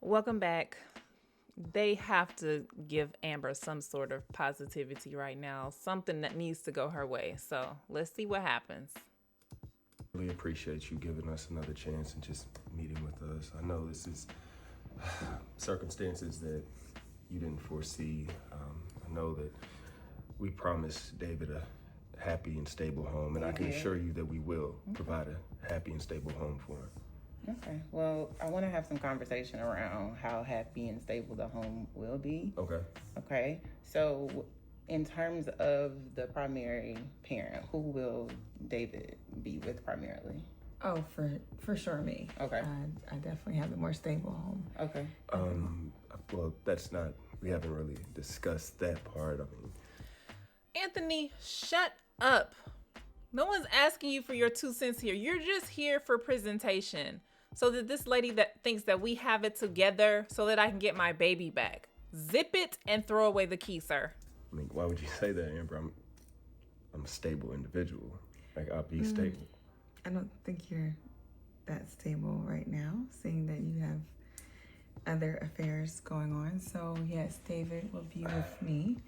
Welcome back. They have to give Amber some sort of positivity right now, something that needs to go her way. So let's see what happens. Really appreciate you giving us another chance and just meeting with us. I know this is circumstances that you didn't foresee. I know that we promised David a happy and stable home, and I can assure you that we will provide a happy and stable home for him. Okay. Well, I want to have some conversation around how happy and stable the home will be. Okay. So, in terms of the primary parent, who will David be with primarily? Oh, for sure me. Okay. I definitely have a more stable home. Okay. Well, that's not, we haven't really discussed that part. I mean, Anthony, shut up. No one's asking you for your 2 cents here. You're just here for presentation. So that this lady that thinks that we have it together so that I can get my baby back. Zip it and throw away the key, sir. I mean, why would you say that, Amber? I'm a stable individual. Like, I'll be stable. I don't think you're that stable right now, seeing that you have other affairs going on. So yes, David will be with me.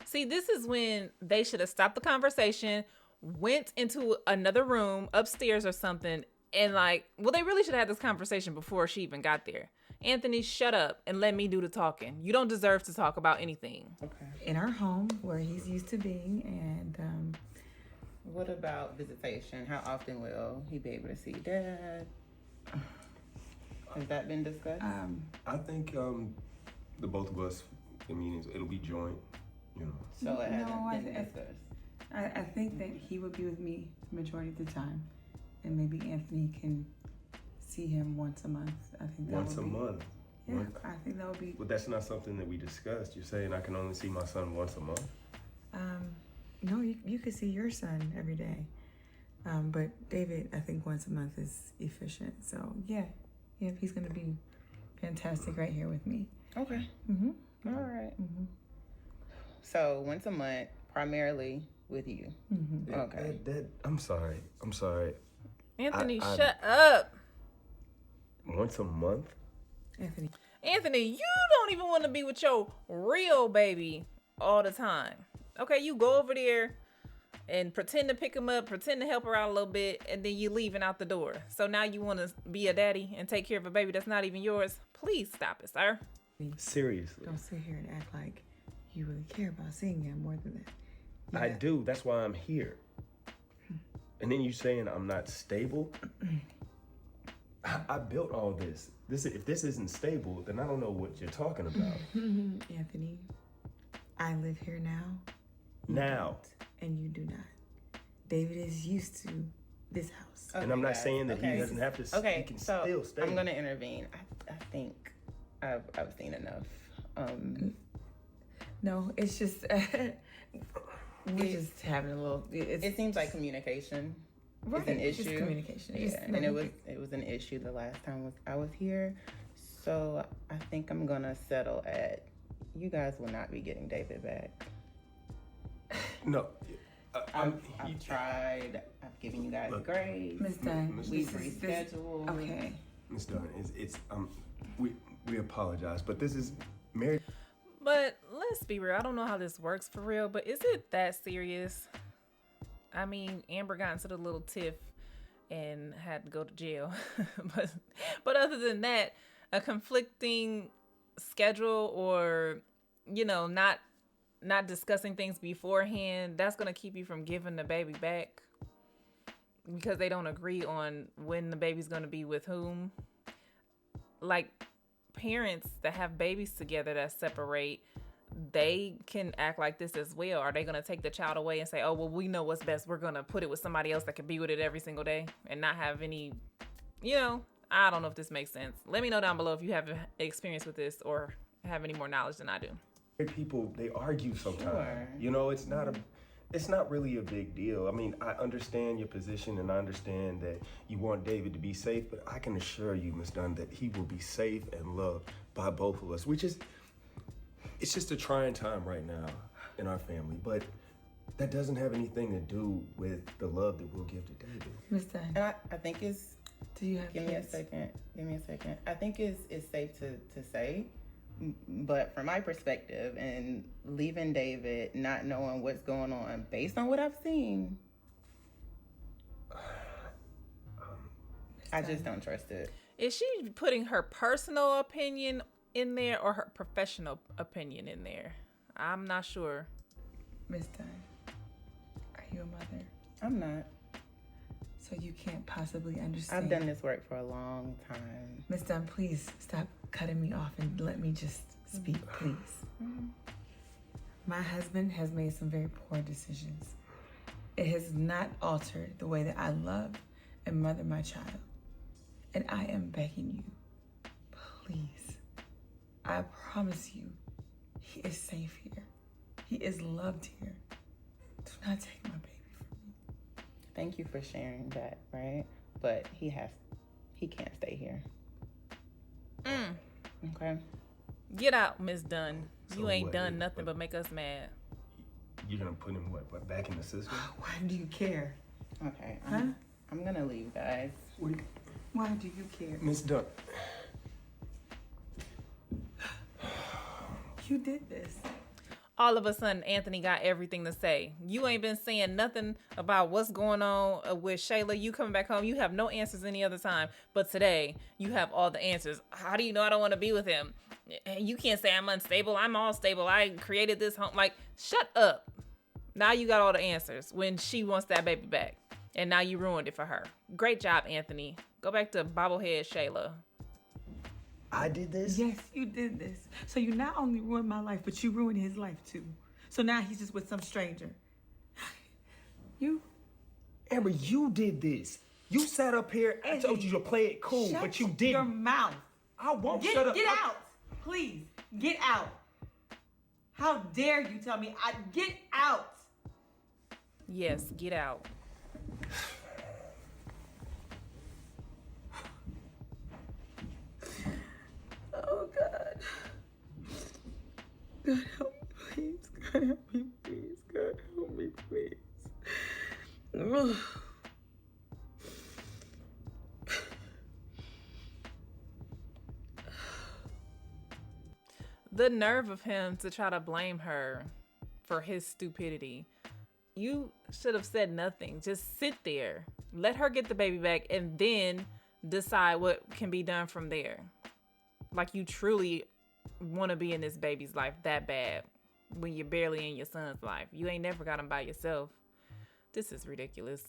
See, this is when they should have stopped the conversation, went into another room upstairs or something, and they really should have had this conversation before she even got there. Anthony, shut up and let me do the talking. You don't deserve to talk about anything. Okay. In our home where he's used to being, and What about visitation? How often will he be able to see Dad? Has that been discussed? I think the both of us, I mean, it'll be joint, you know. So it hasn't No, been discussed. I think that he would be with me the majority of the time, and maybe Anthony can see him once a month. I think that Once a would be, month. Yeah, I think that would be. Well, that's not something that we discussed. You're saying I can only see my son once a month? No, you could see your son every day, but David, I think once a month is efficient. So yeah, he's gonna be fantastic right here with me. Okay. Mm-hmm. All right. Mm-hmm. So once a month, primarily with you. Mm-hmm. Okay. I'm sorry. Anthony, shut up. Once a month? Anthony, you don't even want to be with your real baby all the time. Okay, you go over there and pretend to pick him up, pretend to help her out a little bit, and then you leaving out the door. So now you want to be a daddy and take care of a baby that's not even yours. Please stop it, sir. Seriously. Don't sit here and act like you really care about seeing him more than that. Yeah. I do. That's why I'm here. And then you saying I'm not stable? I built all this. If this isn't stable, then I don't know what you're talking about. Anthony, I live here now. Now. And you do not. David is used to this house. And I'm not saying that he doesn't have to. Okay, he can so still stay. I'm gonna intervene. I think I've seen enough. No, it's just we're just having a little. It seems like communication is an issue. Just communication. Yeah, and it was an issue the last time I was here. So I think I'm gonna settle at you guys will not be getting David back. No. I've tried. I've given you guys grace. Miss Dunn, We've rescheduled. Okay. Miss Dunn, we apologize, but this is married. But let's be real. I don't know how this works for real, but is it that serious? I mean, Amber got into the little tiff and had to go to jail. but other than that, a conflicting schedule or, not discussing things beforehand, that's going to keep you from giving the baby back because they don't agree on when the baby's going to be with whom. Like, parents that have babies together that separate, they can act like this as well. Are they going to take the child away and say, oh, well, we know what's best. We're going to put it with somebody else that can be with it every single day and not have any, I don't know if this makes sense. Let me know down below if you have experience with this or have any more knowledge than I do. People, they argue sometimes. Sure. It's not really a big deal. I mean, I understand your position and I understand that you want David to be safe, but I can assure you, Ms. Dunn, that he will be safe and loved by both of us, it's just a trying time right now in our family, but that doesn't have anything to do with the love that we'll give to David. Miss Dunn. And I think it's Do you have Give kids? Give me a second. I think it's safe to say, but from my perspective and leaving David, not knowing what's going on, based on what I've seen, I just don't trust it. Is she putting her personal opinion in there or her professional opinion in there? I'm not sure. Miss Dunn, are you a mother? I'm not. So you can't possibly understand. I've done this work for a long time. Miss Dunn, please stop cutting me off and let me just speak, please. My husband has made some very poor decisions. It has not altered the way that I love and mother my child. And I am begging you, please, I promise you, he is safe here. He is loved here. Do not take my baby from me. Thank you for sharing that, right? But he can't stay here. Okay? Get out, Miss Dunn. So You ain't what, done nothing but make us mad. You're gonna put him what back in the system? Why do you care? Okay. I'm gonna leave, guys. Why do you care? Miss Dunn. You did this. All of a sudden, Anthony got everything to say. You ain't been saying nothing about what's going on with Shayla. You coming back home. You have no answers any other time. But today, you have all the answers. How do you know I don't want to be with him? You can't say I'm unstable. I'm all stable. I created this home. Like, shut up. Now you got all the answers when she wants that baby back. And now you ruined it for her. Great job, Anthony. Go back to bobblehead Shayla. I did this? Yes, you did this. So you not only ruined my life, but you ruined his life too. So now he's just with some stranger. You? Amber, you did this. You sat up here. I told you to play it cool, Shut but you your didn't. mouth. I won't shut up. Get out. Please, get out. How dare you tell me get out. Yes, get out. Oh, God. God, help me, please. God, help me, please. God, help me, please. Ugh. The nerve of him to try to blame her for his stupidity. You should have said nothing. Just sit there. Let her get the baby back and then decide what can be done from there. Like you truly want to be in this baby's life that bad when you're barely in your son's life. You ain't never got him by yourself. This is ridiculous.